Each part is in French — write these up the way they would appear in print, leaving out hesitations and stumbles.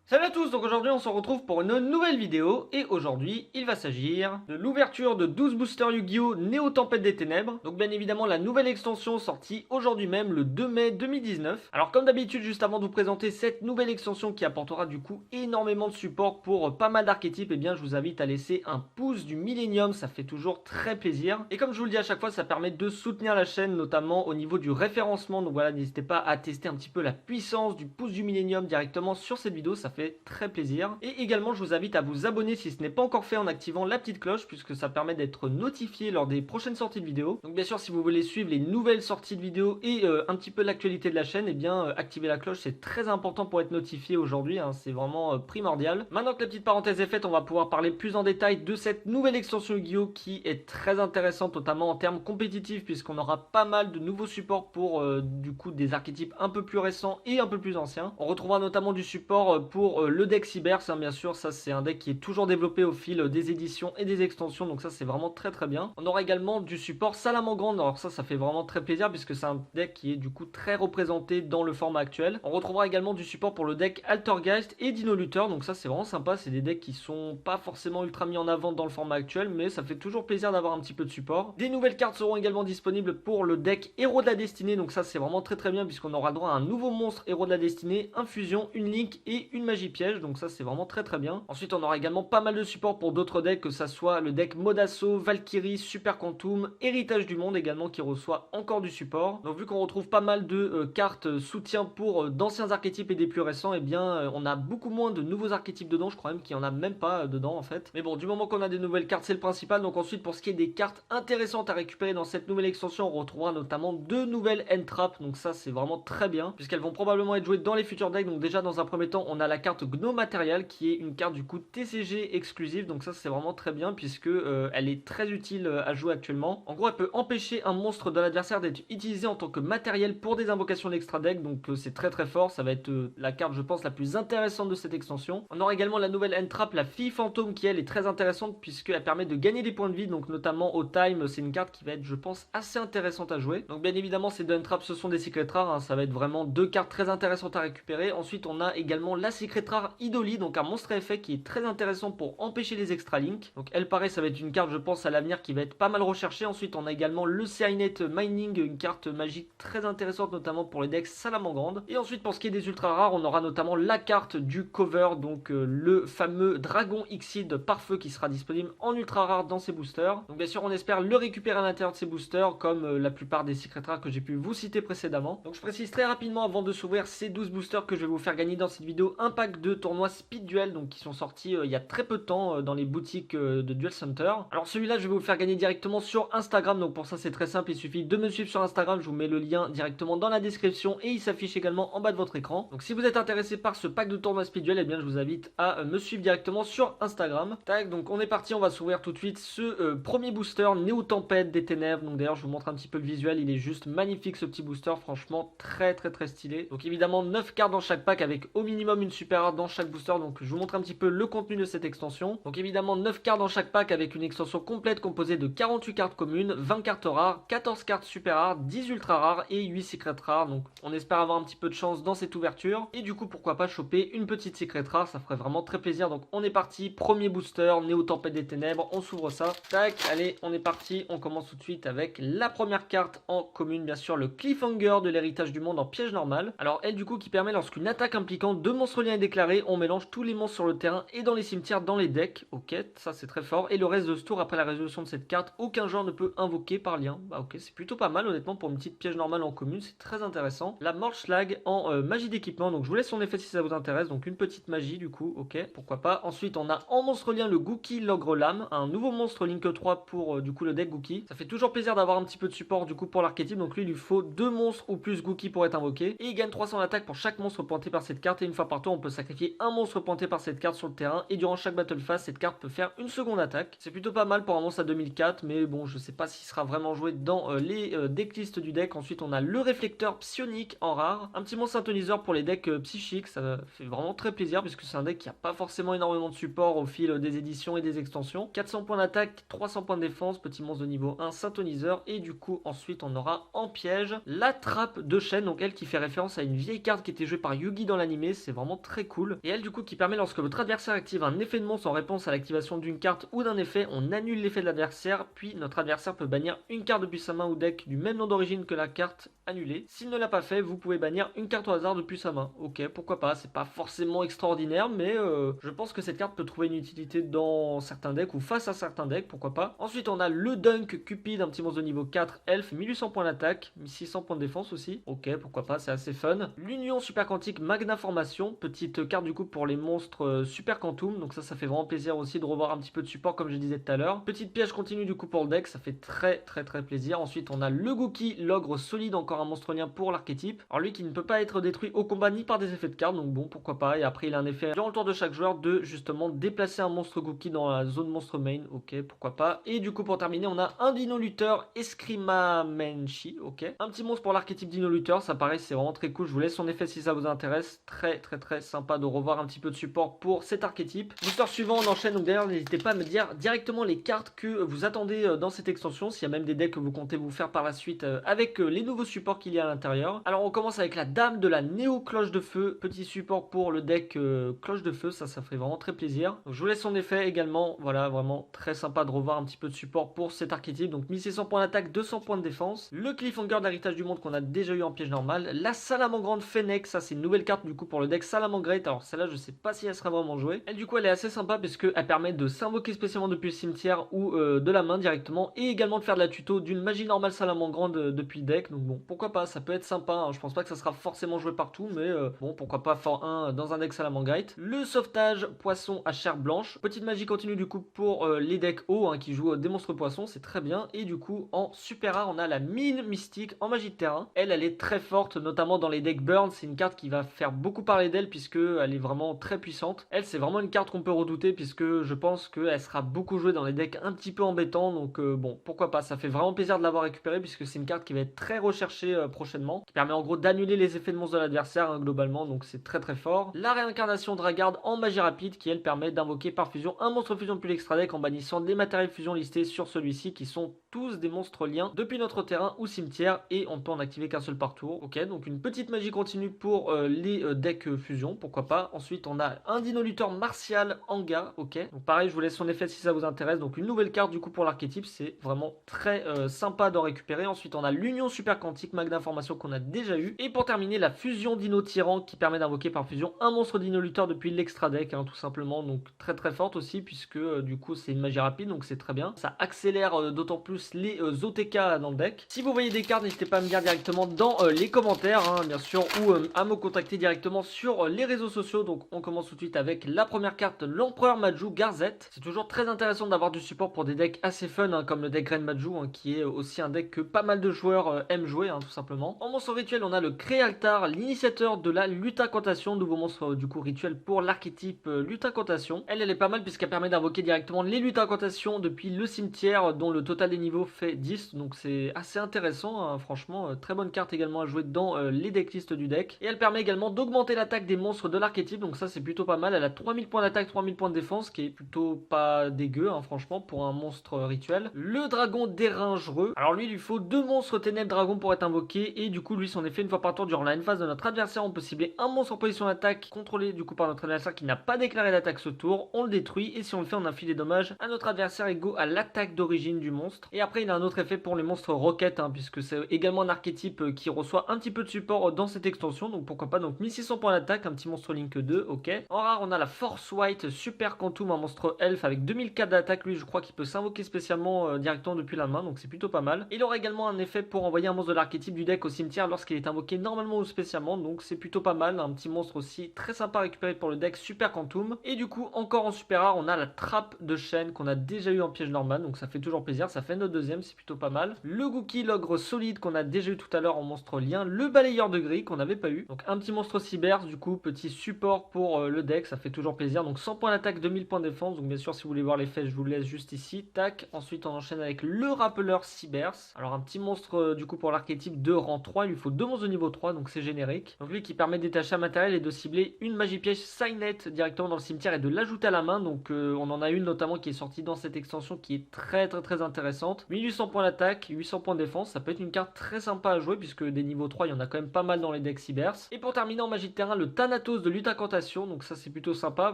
Salut à tous, donc aujourd'hui on se retrouve pour une nouvelle vidéo et aujourd'hui il va s'agir de l'ouverture de 12 boosters Yu-Gi-Oh! Néo Tempête des Ténèbres. Donc bien évidemment la nouvelle extension sortie aujourd'hui même le 2 mai 2019. Alors comme d'habitude juste avant de vous présenter cette nouvelle extension qui apportera du coup énormément de support pour pas mal d'archétypes, et bien je vous invite à laisser un pouce du Millennium, ça fait toujours très plaisir. Et comme je vous le dis à chaque fois, ça permet de soutenir la chaîne notamment au niveau du référencement. Donc voilà, n'hésitez pas à tester un petit peu la puissance du pouce du Millennium directement sur cette vidéo, ça fait très plaisir. Et également je vous invite à vous abonner si ce n'est pas encore fait en activant la petite cloche puisque ça permet d'être notifié lors des prochaines sorties de vidéos. Donc bien sûr si vous voulez suivre les nouvelles sorties de vidéos et un petit peu l'actualité de la chaîne, et bien activer la cloche, c'est très important pour être notifié aujourd'hui, hein, c'est vraiment primordial. Maintenant que la petite parenthèse est faite, on va pouvoir parler plus en détail de cette nouvelle extension Yu-Gi-Oh! Qui est très intéressante notamment en termes compétitifs puisqu'on aura pas mal de nouveaux supports pour du coup des archétypes un peu plus récents et un peu plus anciens. On retrouvera notamment du support pour le deck Cyber, ça bien sûr, ça c'est un deck qui est toujours développé au fil des éditions et des extensions, donc ça c'est vraiment très très bien. On aura également du support Salamangreande, alors ça fait vraiment très plaisir puisque c'est un deck qui est du coup très représenté dans le format actuel. On retrouvera également du support pour le deck Altergeist et Dino Luther, donc ça c'est vraiment sympa, c'est des decks qui sont pas forcément ultra mis en avant dans le format actuel, mais ça fait toujours plaisir d'avoir un petit peu de support. Des nouvelles cartes seront également disponibles pour le deck Héros de la Destinée, donc ça c'est vraiment très très bien puisqu'on aura droit à un nouveau monstre Héros de la Destinée, une fusion, une link et une magie piège, donc ça c'est vraiment très très bien. Ensuite on aura également pas mal de support pour d'autres decks, que ça soit le deck Modasso, Valkyrie, Super Quantum, Héritage du Monde également qui reçoit encore du support. Donc vu qu'on retrouve pas mal de cartes soutien pour d'anciens archétypes et des plus récents, et bien on a beaucoup moins de nouveaux archétypes dedans, je crois même qu'il n'y en a même pas dedans en fait. Mais bon, du moment qu'on a des nouvelles cartes c'est le principal. Donc ensuite pour ce qui est des cartes intéressantes à récupérer dans cette nouvelle extension, on retrouvera notamment deux nouvelles End-Trap, donc ça c'est vraiment très bien puisqu'elles vont probablement être jouées dans les futurs decks. Donc déjà dans un premier temps on a la carte Gnome Material qui est une carte du coup TCG exclusive, donc ça c'est vraiment très bien puisque elle est très utile à jouer actuellement. En gros elle peut empêcher un monstre de l'adversaire d'être utilisé en tant que matériel pour des invocations d'extra deck, donc c'est très très fort, ça va être la carte je pense la plus intéressante de cette extension. On aura également la nouvelle End-Trap, la Fille Fantôme, qui elle est très intéressante puisqu'elle permet de gagner des points de vie, donc notamment au time, c'est une carte qui va être je pense assez intéressante à jouer. Donc bien évidemment ces deux End-Trap ce sont des secrets rares, hein, ça va être vraiment deux cartes très intéressantes à récupérer. Ensuite on a également la secret rare Idoli, donc un monstre à effet qui est très intéressant pour empêcher les extra links. Donc elle pareil ça va être une carte je pense à l'avenir qui va être pas mal recherchée. Ensuite on a également le Seainet Mining, une carte magique très intéressante notamment pour les decks Salamangreande. Et ensuite pour ce qui est des ultra rares, on aura notamment la carte du cover, donc le fameux Dragon Xyz Pare-Feu qui sera disponible en ultra rare dans ces boosters. Donc bien sûr on espère le récupérer à l'intérieur de ces boosters comme la plupart des secrets rares que j'ai pu vous citer précédemment. Donc je précise très rapidement avant de s'ouvrir ces 12 boosters que je vais vous faire gagner dans cette vidéo un pack de tournois Speed Duel, donc qui sont sortis il y a très peu de temps dans les boutiques de Duel Center. Alors celui-là je vais vous le faire gagner directement sur Instagram, donc pour ça c'est très simple, il suffit de me suivre sur Instagram, je vous mets le lien directement dans la description et il s'affiche également en bas de votre écran. Donc si vous êtes intéressé par ce pack de tournois Speed Duel, et bien je vous invite à me suivre directement sur Instagram. Tac, donc on est parti, on va s'ouvrir tout de suite ce premier booster Néo Tempête des Ténèbres. Donc d'ailleurs je vous montre un petit peu le visuel, il est juste magnifique ce petit booster, franchement très très très stylé. Donc évidemment 9 cartes dans chaque pack avec au minimum une super rare dans chaque booster, donc je vous montre un petit peu le contenu de cette extension. Donc évidemment 9 cartes dans chaque pack avec une extension complète composée de 48 cartes communes, 20 cartes rares, 14 cartes super rares, 10 ultra rares et 8 secrets rares. Donc on espère avoir un petit peu de chance dans cette ouverture et du coup pourquoi pas choper une petite secret rare, ça ferait vraiment très plaisir. Donc on est parti, premier booster Néo Tempête des Ténèbres, on s'ouvre ça. Tac, allez on est parti, on commence tout de suite avec la première carte en commune, bien sûr le Cliffhanger de l'Héritage du Monde en piège normal. Alors elle du coup qui permet lorsqu'une attaque impliquant deux monstres liens est déclarée, on mélange tous les monstres sur le terrain et dans les cimetières dans les decks. Ok, ça c'est très fort. Et le reste de ce tour après la résolution de cette carte, aucun joueur ne peut invoquer par lien. Bah ok, c'est plutôt pas mal honnêtement pour une petite piège normale en commune, c'est très intéressant. La Morschlag en magie d'équipement, donc je vous laisse son effet si ça vous intéresse. Donc une petite magie du coup, ok, pourquoi pas. Ensuite on a en monstre lien le Gookie l'ogre lame, un nouveau monstre Link 3 pour du coup le deck Gookie. Ça fait toujours plaisir d'avoir un petit peu de support du coup pour l'archétype, donc lui il lui faut deux monstres ou plus Gookie pour être invoqué. Et il gagne 300 d'attaque pour chaque monstre pointé par cette carte, et une fois par tour on peut sacrifier un monstre pointé par cette carte sur le terrain, et durant chaque battle phase cette carte peut faire une seconde attaque. C'est plutôt pas mal pour un monstre à 2004, mais bon je sais pas s'il sera vraiment joué dans les decklists du deck. Ensuite on a le réflecteur psionique en rare, un petit monstre synthoniseur pour les decks psychiques, ça fait vraiment très plaisir puisque c'est un deck qui a pas forcément énormément de support au fil des éditions et des extensions. 400 points d'attaque, 300 points de défense, petit monstre de niveau 1 synthoniseur, et du coup ensuite on aura en piège la trappe de chaîne, donc elle qui fait référence à une vieille carte qui était jouée par Yugi dans l'animé, c'est vraiment très très cool. Et elle du coup qui permet lorsque votre adversaire active un effet de monstre en réponse à l'activation d'une carte ou d'un effet, on annule l'effet de l'adversaire, puis notre adversaire peut bannir une carte depuis sa main ou deck du même nom d'origine que la carte annulée. S'il ne l'a pas fait, vous pouvez bannir une carte au hasard depuis sa main. Ok, pourquoi pas, c'est pas forcément extraordinaire, mais je pense que cette carte peut trouver une utilité dans certains decks ou face à certains decks, pourquoi pas. Ensuite on a le Dunk Cupid, un petit monstre de niveau 4, elfe, 1800 points d'attaque, 1600 points de défense aussi. Ok, pourquoi pas, c'est assez fun. L'Union Super Quantique Magna Formation, petite carte du coup pour les monstres Super Quantum, donc ça fait vraiment plaisir aussi de revoir un petit peu de support comme je disais tout à l'heure. Petite piège continue du coup pour le deck, ça fait très plaisir. Ensuite on a le Gookie, l'ogre solide, encore un monstre lien pour l'archétype. Alors lui qui ne peut pas être détruit au combat ni par des effets de cartes, donc bon pourquoi pas. Et après il a un effet durant le tour de chaque joueur de justement déplacer un monstre Gookie dans la zone monstre main, ok pourquoi pas. Et du coup pour terminer on a un Dino Lutteur Escrimamenchi, ok. Un petit monstre pour l'archétype Dino Lutteur, ça pareil c'est vraiment très cool, je vous laisse son effet si ça vous intéresse. Très sympa de revoir un petit peu de support pour cet archétype. Booster suivant on enchaîne, donc d'ailleurs n'hésitez pas à me dire directement les cartes que vous attendez dans cette extension, s'il y a même des decks que vous comptez vous faire par la suite avec les nouveaux supports qu'il y a à l'intérieur. Alors on commence avec la Dame de la Néo Cloche de Feu, petit support pour le deck Cloche de Feu, ça fait vraiment très plaisir. Donc, je vous laisse son effet également, voilà vraiment très sympa de revoir un petit peu de support pour cet archétype. Donc 1600 points d'attaque, 200 points de défense. Le Cliffhanger d'héritage du monde qu'on a déjà eu en piège normal. La Salamangrande Fennec, ça c'est une nouvelle carte du coup pour le deck Salamangreat. Alors celle-là je sais pas si elle sera vraiment jouée. Elle du coup elle est assez sympa parce qu'elle permet de s'invoquer spécialement depuis le cimetière ou de la main directement, et également de faire de la tuto d'une magie normale Salamangrande depuis le deck. Donc bon pourquoi pas, ça peut être sympa, hein. Je pense pas que ça sera forcément joué partout, mais bon pourquoi pas fort 1 dans un deck Salamangreat. Le sauvetage poisson à chair blanche, petite magie continue du coup pour les decks hauts hein, qui jouent des monstres poissons, c'est très bien. Et du coup en super rare on a la mine mystique en magie de terrain. Elle est très forte notamment dans les decks burn, c'est une carte qui va faire beaucoup parler d'elle puisque elle est vraiment très puissante. Elle c'est vraiment une carte qu'on peut redouter puisque je pense qu'elle sera beaucoup jouée dans les decks un petit peu embêtants, donc bon pourquoi pas, ça fait vraiment plaisir de l'avoir récupérée puisque c'est une carte qui va être très recherchée prochainement, qui permet en gros d'annuler les effets de monstre de l'adversaire hein, globalement, donc c'est très fort. La réincarnation Dragarde en magie rapide qui elle permet d'invoquer par fusion un monstre fusion depuis l'extra deck en bannissant des matériels fusion listés sur celui-ci qui sont tous des monstres liens depuis notre terrain ou cimetière, et on peut en activer qu'un seul par tour. Ok, donc une petite magie continue pour les decks fusion, pourquoi pas. Ensuite on a un Dino Lutteur martial Anga, ok, donc pareil je vous laisse son effet si ça vous intéresse. Donc une nouvelle carte du coup pour l'archétype, c'est vraiment très sympa d'en récupérer. Ensuite on a l'Union Super Quantique Magna Formation qu'on a déjà eu, et pour terminer la fusion Dino Tyran qui permet d'invoquer par fusion un monstre Dino Lutteur depuis l'extra deck hein, tout simplement, donc très forte aussi puisque du coup c'est une magie rapide, donc c'est très bien, ça accélère d'autant plus les OTK dans le deck. Si vous voyez des cartes n'hésitez pas à me dire directement dans les commentaires hein, bien sûr, ou à me contacter directement sur les réseaux sociaux. Donc on commence tout de suite avec la première carte, l'Empereur Maju Garzette. C'est toujours très intéressant d'avoir du support pour des decks assez fun hein, comme le deck Grand Maju hein, qui est aussi un deck que pas mal de joueurs aiment jouer hein, tout simplement. En monstre rituel on a le Créaltar, l'initiateur de la lutte incantation, nouveau monstre du coup rituel pour l'archétype lutte incantation. Elle est pas mal puisqu'elle permet d'invoquer directement les luttes incantation depuis le cimetière dont le total des niveaux fait 10, donc c'est assez intéressant hein, franchement, très bonne carte également à jouer dans les decklists du deck. Et elle permet également d'augmenter l'attaque des monstres de l'archétype, donc ça c'est plutôt pas mal. Elle a 3000 points d'attaque, 3000 points de défense, qui est plutôt pas dégueu hein, franchement pour un monstre rituel. Le dragon dérangereux, alors lui il lui faut 2 monstres ténèbres dragon pour être invoqué, et du coup lui son effet une fois par tour durant la phase de notre adversaire, on peut cibler un monstre en position d'attaque contrôlé du coup par notre adversaire qui n'a pas déclaré d'attaque ce tour, on le détruit, et si on le fait on inflige des dommages à notre adversaire égaux à l'attaque d'origine du monstre. Et après il a un autre effet pour les monstres roquettes hein, puisque c'est également un archétype qui reçoit un petit peu de support dans cette extension, donc pourquoi pas. Donc 1600 points d'attaque, un petit monstre Link 2, ok. En rare on a la Force White Super Quantum, un monstre elfe avec 2004 d'attaque, lui je crois qu'il peut s'invoquer spécialement directement depuis la main, donc c'est plutôt pas mal. Il aura également un effet pour envoyer un monstre de l'archétype du deck au cimetière lorsqu'il est invoqué normalement ou spécialement, donc c'est plutôt pas mal, un petit monstre aussi très sympa à récupérer pour le deck Super Quantum. Et du coup encore en super rare on a la Trappe de Chêne qu'on a déjà eu en piège normal, donc ça fait toujours plaisir, ça fait notre deuxième, c'est plutôt pas mal. Le Gookie l'ogre solide qu'on a déjà eu tout à l'heure en monstre lien, le balayeur de gris qu'on n'avait pas eu, donc un petit monstre cyber du coup, petit support pour le deck, ça fait toujours plaisir. Donc 100 points d'attaque, 2000 points de défense, donc bien sûr si vous voulez voir l'effet je vous le laisse juste ici, tac. Ensuite on enchaîne avec le rappeleur Cybers, alors un petit monstre du coup pour l'archétype de rang 3, il lui faut 2 monstres de niveau 3, donc c'est générique. Donc lui qui permet de détacher un matériel et de cibler une magie piège Signet directement dans le cimetière et de l'ajouter à la main, donc on en a une notamment qui est sortie dans cette extension qui est très intéressante. 1800 points d'attaque, 800 points de défense, ça peut être une carte très sympa à jouer puisque des niveaux 3 il y en a quand même pas mal dans les decks Cybers. Et pour terminer en magie de terrain, le Thanatos Zapdos de lutte incantation, donc ça c'est plutôt sympa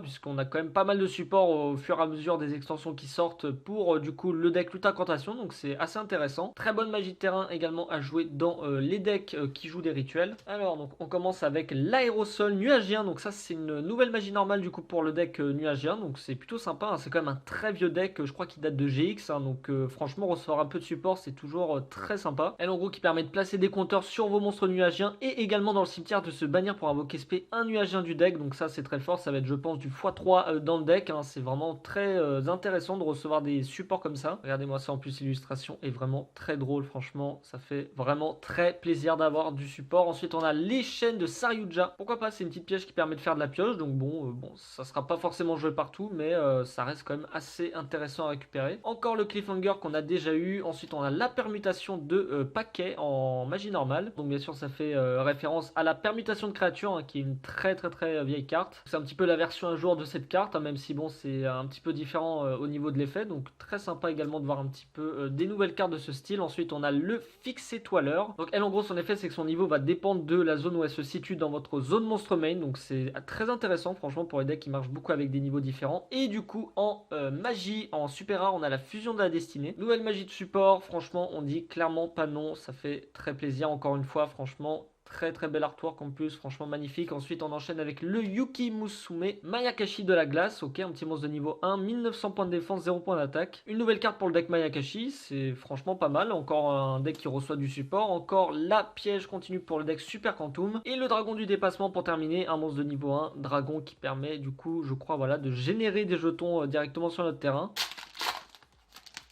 puisqu'on a quand même pas mal de supports au fur et à mesure des extensions qui sortent pour du coup le deck lutte incantation, donc c'est assez intéressant. Très bonne magie de terrain également à jouer dans les decks qui jouent des rituels. Alors donc on commence avec l'aérosol nuagien, donc ça c'est une nouvelle magie normale du coup pour le deck nuagien, donc c'est plutôt sympa, hein. C'est quand même un très vieux deck, je crois qu'il date de GX, hein, donc franchement recevoir un peu de support c'est toujours très sympa. Elle en gros qui permet de placer des compteurs sur vos monstres nuagiens et également dans le cimetière de se bannir pour invoquer spé un nuagien du deck, donc ça c'est très fort, ça va être je pense du x3 dans le deck, hein. C'est vraiment très intéressant de recevoir des supports comme ça. Regardez-moi ça, en plus l'illustration est vraiment très drôle, franchement ça fait vraiment très plaisir d'avoir du support. Ensuite on a les chaînes de Saryuja, pourquoi pas, c'est une petite piège qui permet de faire de la pioche, donc bon, ça sera pas forcément joué partout, mais ça reste quand même assez intéressant à récupérer. Encore le cliffhanger qu'on a déjà eu. Ensuite on a la permutation de paquet en magie normale, donc bien sûr ça fait référence à la permutation de créatures, hein, qui est une très vieille carte. C'est un petit peu la version à jour de cette carte, hein, même si bon c'est un petit peu différent au niveau de l'effet, donc très sympa également de voir un petit peu des nouvelles cartes de ce style. Ensuite on a le fixe étoileur, donc elle en gros son effet c'est que son niveau va dépendre de la zone où elle se situe dans votre zone monstre main, donc c'est très intéressant franchement pour les decks qui marchent beaucoup avec des niveaux différents. Et du coup en magie, en super rare, on a la fusion de la destinée, nouvelle magie de support. Franchement on dit clairement pas non, ça fait très plaisir encore une fois, franchement très bel artwork en plus, franchement magnifique. Ensuite on enchaîne avec le Yuki Musume Mayakashi de la glace, ok, un petit monstre de niveau 1, 1900 points de défense, 0 points d'attaque. Une nouvelle carte pour le deck Mayakashi, c'est franchement pas mal, encore un deck qui reçoit du support. Encore la piège continue pour le deck Super Quantum. Et le dragon du dépassement pour terminer, un monstre de niveau 1, dragon qui permet du coup je crois voilà de générer des jetons directement sur notre terrain.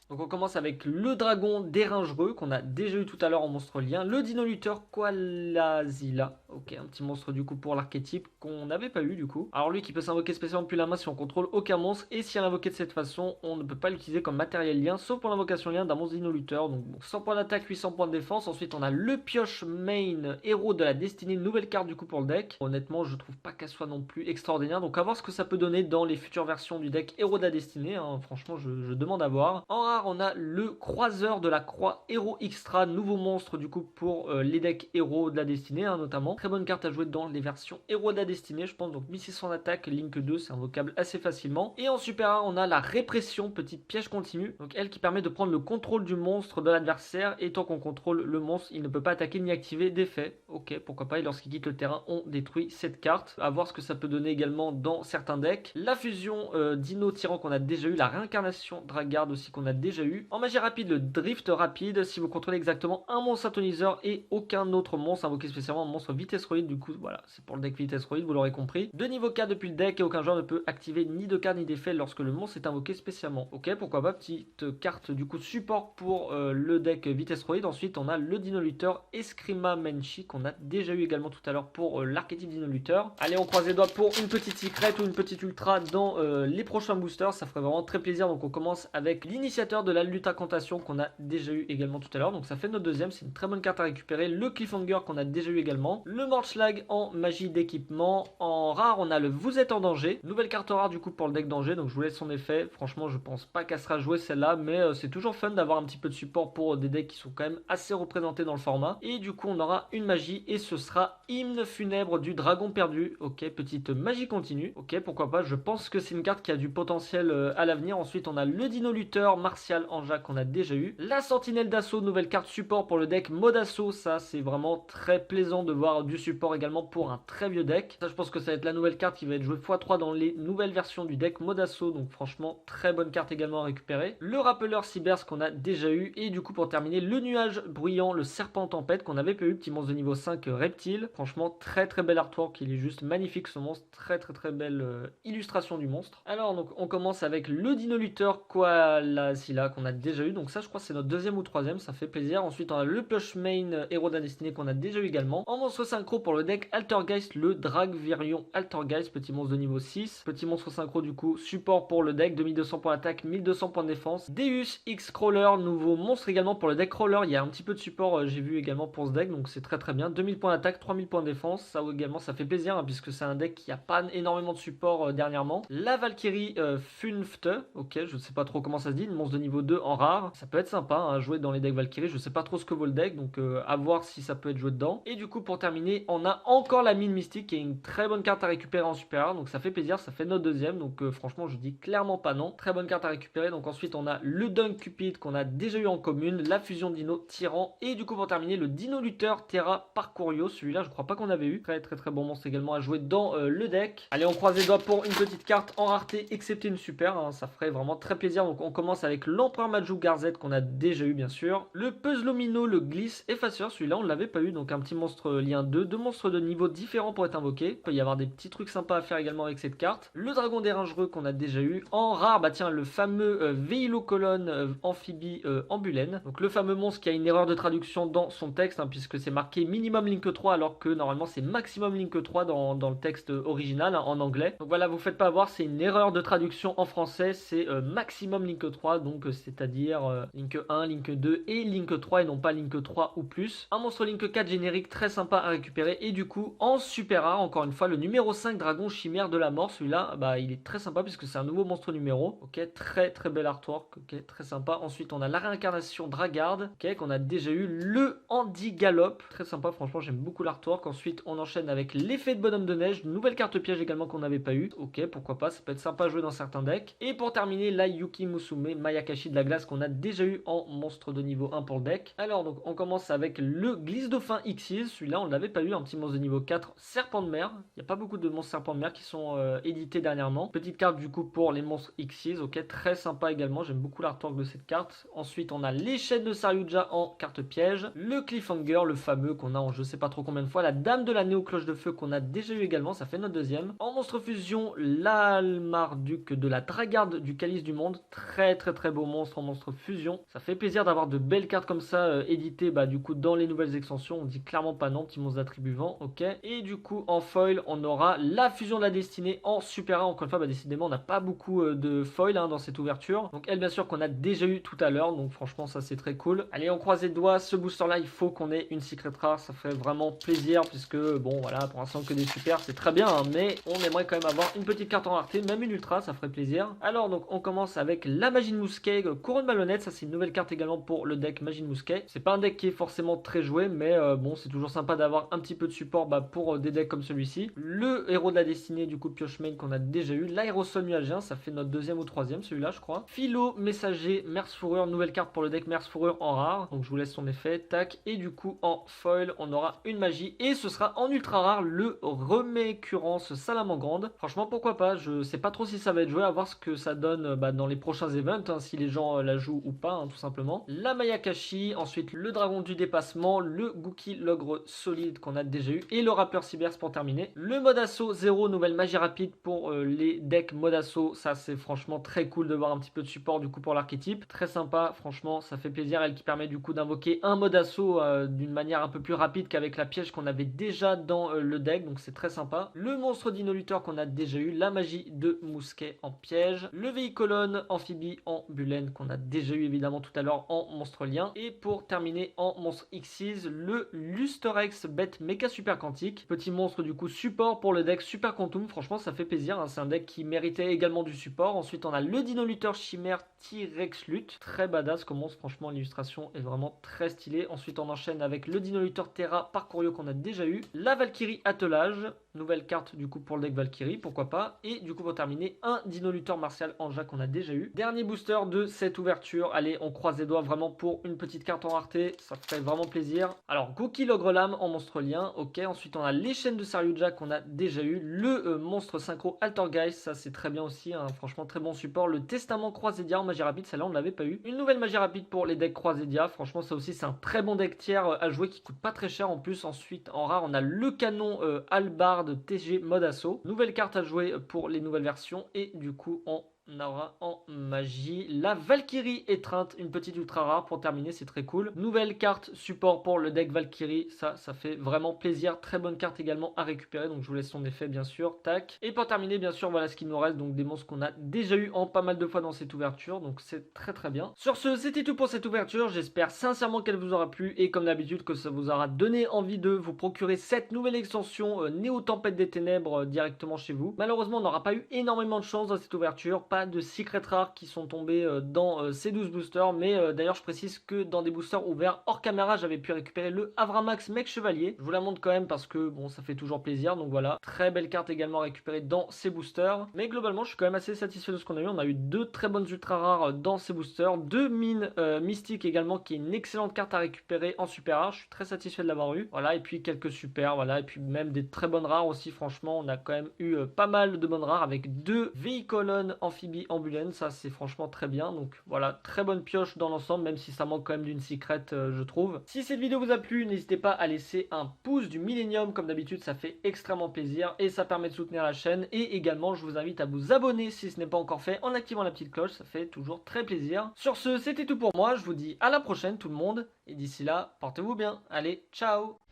Donc on commence avec le dragon dérangereux qu'on a déjà eu tout à l'heure en monstre lien, le dino-lutteur Koalazila, ok, un petit monstre du coup pour l'archétype qu'on n'avait pas eu du coup. Alors lui qui peut s'invoquer spécialement depuis la main si on contrôle aucun monstre, et si elle est invoquée de cette façon on ne peut pas l'utiliser comme matériel lien sauf pour l'invocation lien d'un monstre dino-lutteur. Donc bon, 100 points d'attaque, 800 points de défense. Ensuite on a le pioche main héros de la destinée, nouvelle carte du coup pour le deck. Honnêtement je trouve pas qu'elle soit non plus extraordinaire, donc à voir ce que ça peut donner dans les futures versions du deck héros de la destinée, hein. Franchement je demande à voir. En rare on a le croiseur de la croix héros extra, nouveau monstre du coup pour les decks héros de la destinée, hein, notamment. Très bonne carte à jouer dans les versions héros de la destinée je pense, donc 1600 d'attaque, Link 2, c'est invocable assez facilement. Et en super rare on a la répression, petite piège continue, donc elle qui permet de prendre le contrôle du monstre de l'adversaire, et tant qu'on contrôle le monstre il ne peut pas attaquer ni activer d'effet, ok pourquoi pas, et lorsqu'il quitte le terrain on détruit cette carte. À voir ce que ça peut donner également dans certains decks. La fusion Dino Tyran qu'on a déjà eu, la réincarnation Dragard aussi qu'on a déjà eu. En magie rapide, le drift rapide, si vous contrôlez exactement un monstre atoniseur et aucun autre monstre invoqué spécialement, un monstre vitesse roïde, du coup voilà, c'est pour le deck vitesse roïde, vous l'aurez compris. De niveau 4 depuis le deck, et aucun joueur ne peut activer ni de carte ni d'effet lorsque le monstre est invoqué spécialement. Ok, pourquoi pas, petite carte du coup support pour le deck vitesse roïde. Ensuite on a le dino-lutteur Eskrima Menchi qu'on a déjà eu également tout à l'heure pour l'archétype dino-lutteur. Allez, on croise les doigts pour une petite secret ou une petite ultra dans les prochains boosters, ça ferait vraiment très plaisir. Donc on commence avec l'initiateur de la lutte incantation qu'on a déjà eu également tout à l'heure, donc ça fait notre deuxième, c'est une très bonne carte à récupérer. Le cliffhanger qu'on a déjà eu également, le Morchlag en magie d'équipement. En rare on a le vous êtes en danger, nouvelle carte rare du coup pour le deck danger, donc je vous laisse son effet. Franchement je pense pas qu'elle sera jouée celle-là, mais c'est toujours fun d'avoir un petit peu de support pour des decks qui sont quand même assez représentés dans le format. Et du coup on aura une magie et ce sera hymne funèbre du dragon perdu, ok, petite magie continue, ok pourquoi pas, je pense que c'est une carte qui a du potentiel à l'avenir. Ensuite on a le dino-lutteur Martial Anja qu'on a déjà eu, la sentinelle d'assaut, nouvelle carte support pour le deck mode assaut, ça c'est vraiment très plaisant de voir du support également pour un très vieux deck. Ça je pense que ça va être la nouvelle carte qui va être jouée x3 dans les nouvelles versions du deck mode assaut, donc franchement très bonne carte également à récupérer. Le rappeleur Cybers qu'on a déjà eu, et du coup pour terminer le nuage bruyant, le serpent tempête qu'on avait pas eu, petit monstre de niveau 5 reptile. Franchement très bel artwork, il est juste magnifique ce monstre, très belle illustration du monstre. Alors donc on commence avec le dino-lutteur Koalasila qu'on a déjà eu, donc ça je crois que c'est notre deuxième ou troisième, ça fait plaisir. Ensuite on a le plush main héros de la destinée qu'on a déjà eu également. En monstre synchro pour le deck Altergeist, le Dragvirion Altergeist, petit monstre de niveau 6, petit monstre synchro du coup, support pour le deck, 2200 points d'attaque, 1200 points de défense. Deus X Crawler, nouveau monstre également pour le deck Crawler, il y a un petit peu de support j'ai vu également pour ce deck, donc c'est très bien. 2000 points d'attaque, 3000 points de défense, ça également ça fait plaisir hein, puisque c'est un deck qui a pas énormément de support dernièrement. La Valkyrie Funfte, ok je ne sais pas trop comment ça se dit, une monstre de niveau 2 en rare. Ça peut être sympa à jouer dans les decks Valkyrie. Je sais pas trop ce que vaut le deck, donc à voir si ça peut être joué dedans. Et du coup, pour terminer, on a encore la mine mystique qui est une très bonne carte à récupérer en super rare. Donc ça fait plaisir, ça fait notre deuxième. Donc franchement, je dis clairement pas non. Très bonne carte à récupérer. Donc ensuite, on a le Dunk Cupid qu'on a déjà eu en commune, la fusion Dino Tyran. Et du coup, pour terminer, le Dino Lutteur Terra Parcourio. Celui-là, je crois pas qu'on avait eu. Très très très bon monstre également à jouer dans le deck. Allez, on croise les doigts pour une petite carte en rareté, excepté une super. Hein, ça ferait vraiment très plaisir. Donc on commence avec l'Empereur Majou Garzette qu'on a déjà eu bien sûr. Le Puzzlomino, le Glisse Effaceur. Celui-là, on ne l'avait pas eu. Donc un petit monstre lien 2. Deux monstres de niveau différents pour être invoqués. Il peut y avoir des petits trucs sympas à faire également avec cette carte. Le Dragon Dérangereux qu'on a déjà eu. En rare, bah tiens, le fameux Véhilocolone Amphibie Ambulène. Donc le fameux monstre qui a une erreur de traduction dans son texte, hein, puisque c'est marqué minimum Link 3 alors que normalement c'est maximum Link 3 dans le texte original, hein, en anglais. Donc voilà, vous faites pas avoir, c'est une erreur de traduction en français, c'est maximum Link 3, donc c'est-à-dire Link 1, Link 2 et Link 3 et non pas Link 3 ou plus. Un monstre Link 4 générique très sympa à récupérer et du coup en super rare, encore une fois, le numéro 5 Dragon Chimère de la Mort. Celui-là, bah il est très sympa puisque c'est un nouveau monstre numéro. Ok, très très bel artwork, ok, très sympa. Ensuite on a la réincarnation Dragarde, ok, qu'on a déjà eu. Le Andy Gallop, très sympa, franchement j'aime beaucoup l'artwork. Ensuite on enchaîne avec l'effet de bonhomme de neige, nouvelle carte piège également qu'on n'avait pas eu. Ok, pourquoi pas, ça peut être sympa à jouer dans certains decks. Et pour terminer, la Yuki Musume Mayakashi de la glace qu'on a déjà eu en monstre de niveau 1 pour le deck. Alors donc on commence avec le Glisse Dauphin Xyz, celui-là on ne l'avait pas eu, un petit monstre de niveau 4, Serpent de mer. Il n'y a pas beaucoup de monstres Serpent de mer qui sont édités dernièrement. Petite carte du coup pour les monstres Xyz, ok, très sympa également, j'aime beaucoup l'artwork de cette carte. Ensuite on a l'échelle de Saryuja en carte piège, le Cliffhanger, le fameux qu'on a en je sais pas trop combien de fois, la Dame de la Néo Cloche de Feu qu'on a déjà eu également, ça fait notre deuxième. En monstre fusion, l'Almarduc de la Dragarde du Calice du Monde, très très très beau monstre en monstre fusion. Ça fait plaisir d'avoir de belles cartes comme ça éditées bah, du coup dans les nouvelles extensions. On dit clairement pas non, petit monstre d'attribut vent, ok. Et du coup en foil on aura la fusion de la destinée en super rare. Encore une fois bah, décidément on n'a pas beaucoup de foil hein, dans cette ouverture. Donc elle bien sûr qu'on a déjà eu tout à l'heure, donc franchement ça c'est très cool. Allez, on croise les doigts, ce booster là il faut qu'on ait une secret rare, ça ferait vraiment plaisir puisque bon voilà pour l'instant que des super c'est très bien hein, mais on aimerait quand même avoir une petite carte en rareté, même une ultra ça ferait plaisir. Alors donc on commence avec la Magie de Mousquet, Couronne Malhonnête, ça c'est une nouvelle carte également pour le deck Magie de Mousquet. C'est pas un deck qui est forcément très joué mais bon c'est toujours sympa d'avoir un petit peu de support bah, pour des decks comme celui-ci. Le héros de la destinée du coup Piochemain qu'on a déjà eu, l'aérosol myalgien, ça fait notre deuxième ou troisième celui-là je crois. Philo Messager Merce Fourrure, nouvelle carte pour le deck Merce Fourrure en rare, donc je vous laisse son effet, tac, et du coup en foil on aura une magie et ce sera en ultra rare le Remécurrence Salamangrande. Franchement pourquoi pas, je sais pas trop si ça va être joué, à voir ce que ça donne bah, dans les prochains events, hein, si les gens la jouent ou pas hein, tout simplement. La Mayakashi, ensuite le Dragon du Dépassement, le Gookie Logre Solide qu'on a déjà eu et le Rappeur Cybers pour terminer. Le mode assaut 0, nouvelle magie rapide pour les decks mode assaut, ça c'est franchement très cool de voir un petit peu de support du coup pour l'archétype, très sympa, franchement ça fait plaisir, elle qui permet du coup d'invoquer un mode assaut d'une manière un peu plus rapide qu'avec la piège qu'on avait déjà dans le deck, donc c'est très sympa. Le monstre Dino Lutteur qu'on a déjà eu, la magie de Mousquet en piège, le Véhicolone Amphibie en Bulène qu'on a déjà eu évidemment tout à l'heure en monstre lien, et pour terminer en monstre Xyz, le Lusterex Bête Mecha Super Quantique, petit monstre du coup support pour le deck Super Quantum, franchement ça fait plaisir, hein, c'est un deck qui méritait également du support. Ensuite on a le Dino Lutteur Chimère T-Rex Lutte, très badass comme monstre, franchement l'illustration est vraiment très stylée. Ensuite on enchaîne avec le Dino Lutteur Terra Parcourio qu'on a déjà eu, la Valkyrie Attelage, nouvelle carte du coup pour le deck Valkyrie, pourquoi pas, et du coup pour terminer un Dino Lutteur Martial Anja qu'on a déjà eu. Dernier booster de cette ouverture, allez on croise les doigts vraiment pour une petite carte en rareté, ça fait vraiment plaisir. Alors Gookie Logre Lame en monstre lien, ok, ensuite on a les chaînes de Saryuja qu'on a déjà eu, le monstre synchro Altergeist, ça c'est très bien aussi, hein, franchement très bon support, le Testament Croisédia en magie rapide, celle-là on ne l'avait pas eu. Une nouvelle magie rapide pour les decks Croisédia, franchement ça aussi c'est un très bon deck tiers à jouer qui coûte pas très cher en plus. Ensuite en rare on a le canon Albard TG mode assaut, nouvelle carte à jouer pour les nouvelles versions, et du coup on aura en magie la Valkyrie étreinte, une petite ultra rare pour terminer, c'est très cool. Nouvelle carte support pour le deck Valkyrie, ça fait vraiment plaisir, très bonne carte également à récupérer, donc je vous laisse son effet bien sûr, tac. Et pour terminer bien sûr voilà ce qu'il nous reste, donc des monstres qu'on a déjà eu en pas mal de fois dans cette ouverture, donc c'est très très bien. Sur ce, c'était tout pour cette ouverture, j'espère sincèrement qu'elle vous aura plu et comme d'habitude que ça vous aura donné envie de vous procurer cette nouvelle extension Néo Tempête des Ténèbres directement chez vous. Malheureusement on n'aura pas eu énormément de chance dans cette ouverture, pas de secrets rares qui sont tombés dans ces 12 boosters, mais d'ailleurs je précise que dans des boosters ouverts hors caméra, j'avais pu récupérer le Avramax Mec Chevalier. Je vous la montre quand même parce que bon, ça fait toujours plaisir, donc voilà. Très belle carte également récupérée dans ces boosters, mais globalement je suis quand même assez satisfait de ce qu'on a eu. On a eu 2 très bonnes ultra rares dans ces boosters, 2 mines mystiques également, qui est une excellente carte à récupérer en super rare. Je suis très satisfait de l'avoir eu. Voilà, et puis quelques super, voilà, et puis même des très bonnes rares aussi. Franchement, on a quand même eu pas mal de bonnes rares avec 2 véhicolons amphibie ambulance. Ça, c'est franchement très bien. Donc voilà, très bonne pioche dans l'ensemble, même si ça manque quand même d'une secret, je trouve. Si cette vidéo vous a plu, n'hésitez pas à laisser un pouce du millénium. Comme d'habitude, ça fait extrêmement plaisir et ça permet de soutenir la chaîne. Et également, je vous invite à vous abonner si ce n'est pas encore fait en activant la petite cloche. Ça fait toujours très plaisir. Sur ce, c'était tout pour moi. Je vous dis à la prochaine, tout le monde. Et d'ici là, portez-vous bien. Allez, ciao!